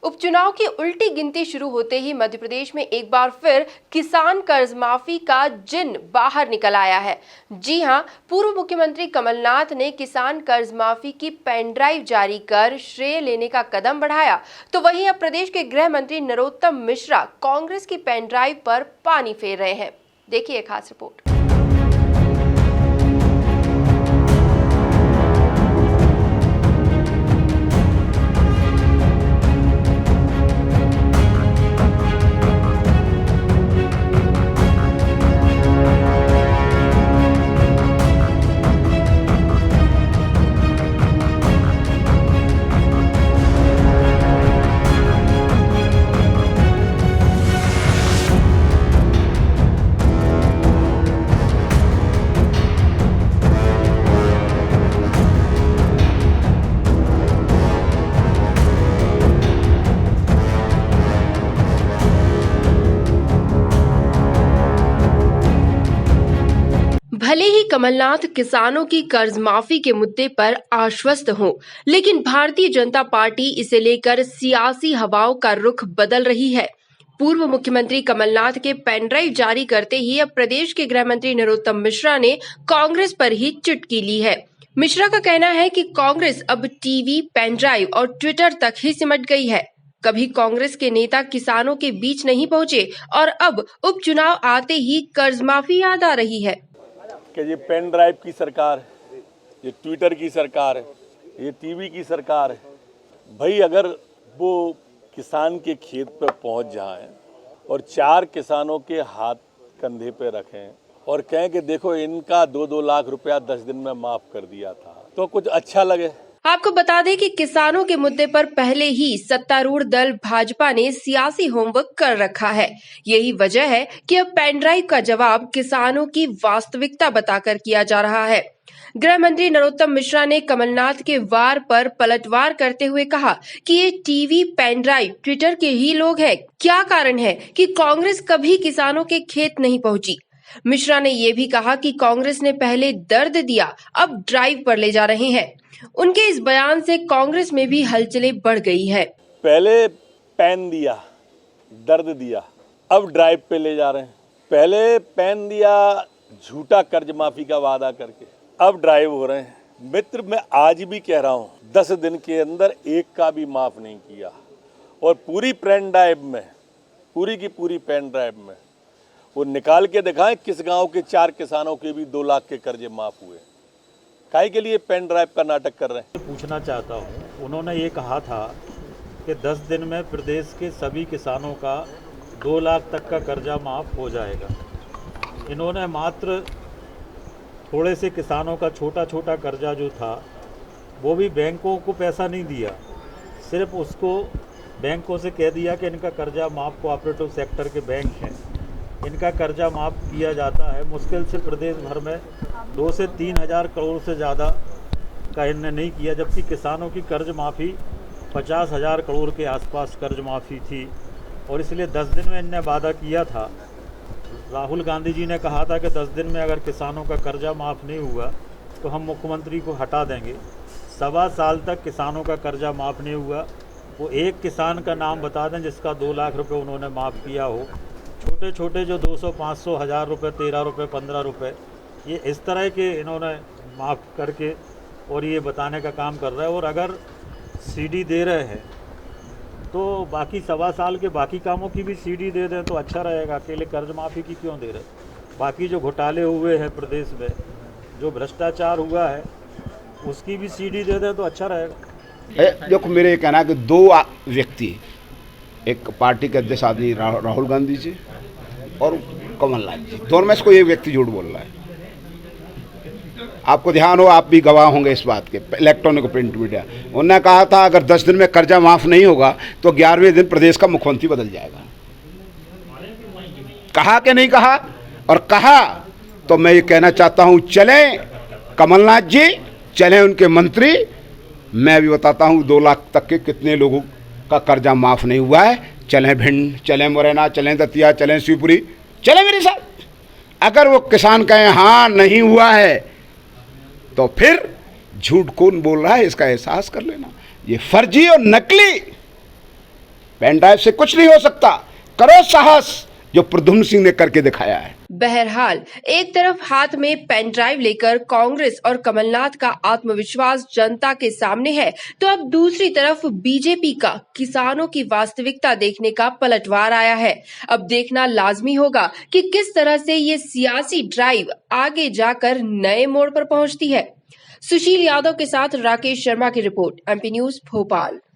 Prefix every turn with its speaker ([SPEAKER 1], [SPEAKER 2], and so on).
[SPEAKER 1] उपचुनाव की उल्टी गिनती शुरू होते ही मध्य प्रदेश में एक बार फिर किसान कर्ज माफी का जिन बाहर निकल आया है। जी हां, पूर्व मुख्यमंत्री कमलनाथ ने किसान कर्ज माफी की पेन ड्राइव जारी कर श्रेय लेने का कदम बढ़ाया, तो वहीं अब प्रदेश के गृह मंत्री नरोत्तम मिश्रा कांग्रेस की पेन ड्राइव पर पानी फेर रहे हैं। देखिए खास रिपोर्ट। भले ही कमलनाथ किसानों की कर्ज माफी के मुद्दे पर आश्वस्त हों, लेकिन भारतीय जनता पार्टी इसे लेकर सियासी हवाओं का रुख बदल रही है। पूर्व मुख्यमंत्री कमलनाथ के पेन ड्राइव जारी करते ही अब प्रदेश के गृह मंत्री नरोत्तम मिश्रा ने कांग्रेस पर ही चुटकी ली है। मिश्रा का कहना है कि कांग्रेस अब टीवी, पेन ड्राइव और ट्विटर तक ही सिमट गई है। कभी कांग्रेस के नेता किसानों के बीच नहीं पहुंचे और अब उपचुनाव आते ही कर्ज माफी याद आ रही है।
[SPEAKER 2] कि ये पेन ड्राइव की सरकार है, ये ट्विटर की सरकार है, ये टीवी की सरकार है। भाई अगर वो किसान के खेत पे पहुंच जाएं और 4 किसानों के हाथ कंधे पे रखें और कहें कि देखो इनका 2-2 लाख रुपया 10 दिन में माफ कर दिया था, तो कुछ अच्छा लगे।
[SPEAKER 1] आपको बता दें कि किसानों के मुद्दे पर पहले ही सत्तारूढ़ दल भाजपा ने सियासी होमवर्क कर रखा है। यही वजह है कि अब पेन ड्राइव का जवाब किसानों की वास्तविकता बताकर किया जा रहा है। गृह मंत्री नरोत्तम मिश्रा ने कमलनाथ के वार पर पलटवार करते हुए कहा कि ये टीवी, पेन ड्राइव, ट्विटर के ही लोग हैं। क्या कारण है कि कांग्रेस कभी किसानों के खेत नहीं पहुंची? मिश्रा ने ये भी कहा कि कांग्रेस ने पहले दर्द दिया, अब ड्राइव पर ले जा रहे हैं। उनके इस बयान से कांग्रेस में भी हलचलें बढ़ गई है।
[SPEAKER 2] पहले पेन दिया, दर्द दिया, अब ड्राइव पे ले जा रहे हैं। पहले पेन दिया झूठा कर्ज माफी का वादा करके, अब ड्राइव हो रहे हैं। मित्र, मैं आज भी कह रहा हूँ 10 दिन के अंदर एक का भी माफ नहीं किया और पूरी पेन ड्राइव में, पूरी की पूरी पेन ड्राइव में वो निकाल के दिखाएं किस गांव के 4 किसानों के भी 2 लाख के कर्जे माफ हुए। काहे के लिए पेन ड्राइव का नाटक कर रहे हैं?
[SPEAKER 3] पूछना चाहता हूं, उन्होंने ये कहा था कि 10 दिन में प्रदेश के सभी किसानों का 2 लाख तक का कर्जा माफ हो जाएगा। इन्होंने मात्र थोड़े से किसानों का छोटा छोटा कर्जा जो था वो भी बैंकों को पैसा नहीं दिया, सिर्फ उसको बैंकों से कह दिया कि इनका कर्जा माफ, कोऑपरेटिव सेक्टर के बैंक हैं, इनका कर्जा माफ किया जाता है। मुश्किल से प्रदेश भर में 2 से 3 हज़ार करोड़ से ज़्यादा का इनने नहीं किया, जबकि किसानों की कर्ज माफ़ी 50,000 करोड़ के आसपास कर्ज माफ़ी थी। और इसलिए 10 दिन में इनने वादा किया था। राहुल गांधी जी ने कहा था कि 10 दिन में अगर किसानों का कर्जा माफ़ नहीं हुआ तो हम मुख्यमंत्री को हटा देंगे। 1.25 साल तक किसानों का कर्जा माफ़ नहीं हुआ। वो एक किसान का नाम बता दें जिसका 2 लाख रुपये उन्होंने माफ़ किया हो। छोटे छोटे जो 200, 500, 1000 रुपये, 13 रुपये, 15 रुपये, ये इस तरह के इन्होंने माफ़ करके और ये बताने का काम कर रहा है। और अगर सीडी दे रहे हैं तो बाकी 1.25 साल के बाकी कामों की भी सीडी दे दें तो अच्छा रहेगा। अकेले कर्ज माफ़ी की क्यों दे रहे? बाकी जो घोटाले हुए हैं प्रदेश में, जो भ्रष्टाचार हुआ है, उसकी भी सीडी दे दें तो अच्छा रहेगा।
[SPEAKER 4] देखो, मेरे कहना है कि 2 व्यक्ति, एक पार्टी के अध्यक्ष आदमी राहुल गांधी जी और कमलनाथ जी, दोनों में से कोई एक व्यक्ति झूठ बोल रहा है। आपको ध्यान हो, आप भी गवाह होंगे इस बात के, इलेक्ट्रॉनिक प्रिंट मीडिया। उन्होंने कहा था अगर 10 दिन में कर्जा माफ नहीं होगा तो 11वें दिन प्रदेश का मुख्यमंत्री बदल जाएगा। कहा कि नहीं कहा? और कहा तो मैं ये कहना चाहता हूँ, चलें कमलनाथ जी, चलें उनके मंत्री। मैं भी बताता हूँ 2 लाख तक के कितने लोगों का कर्जा माफ नहीं हुआ है। चलें भिंड, चलें मुरैना, चलें दतिया, चलें शिवपुरी, चलें मेरे साथ। अगर वो किसान कहें हाँ नहीं हुआ है तो फिर झूठ कौन बोल रहा है इसका एहसास कर लेना। ये फर्जी और नकली पेन ड्राइव से कुछ नहीं हो सकता। करो साहस जो प्रद्युम्न सिंह ने करके दिखाया है।
[SPEAKER 1] बहरहाल, एक तरफ हाथ में पेन ड्राइव लेकर कांग्रेस और कमलनाथ का आत्मविश्वास जनता के सामने है, तो अब दूसरी तरफ बीजेपी का किसानों की वास्तविकता देखने का पलटवार आया है। अब देखना लाजमी होगा कि किस तरह से ये सियासी ड्राइव आगे जाकर नए मोड़ पर पहुंचती है। सुशील यादव के साथ राकेश शर्मा की रिपोर्ट, एमपी न्यूज भोपाल।